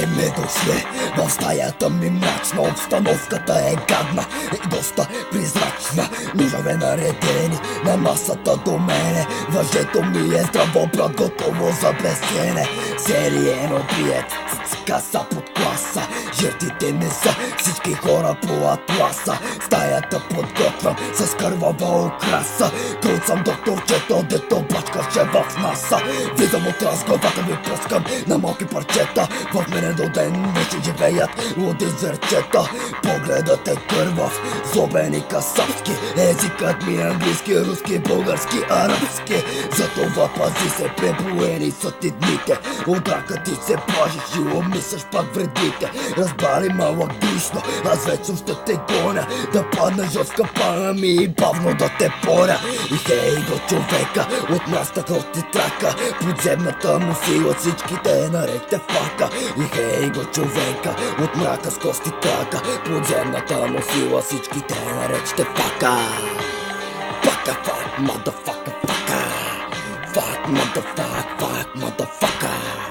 сте ме дошли в стаята ми мрачна. Обстановката е гадна и доста призрачна. Ножове наредени на масата до мене. Въжето ми е здраво, брат, готово за блестене. Сериен обиец, каса под класа. Жертвите не са всички хора по атласа. Стаята подготвям с кървава украса. Крут съм докторчето, дето бачкаше в наса. Влизам от раз, главата ми пускам на малки парчета. В мене до ден вече живеят луди зверчета. Погледът е кървав, злобен и касапски. Езикът ми е английски, руски, български, арабски. Затова пази се, преброени са ти дните. От рака ти се плашиш и умисляш пак вредите. Разбали малък дишно, аз вече ще те гоня. Да паднеш в капана ми и бавно да те поря. И хей го човека, от мяста кров ти трака. Подземната му сила всичките нарече фака. И хей го човека, от мрака с кости трака. Подземната му сила всичките нарече фака. Фака, фак, motherfucker, фака. Фак, motherfucker, фак, motherfucker.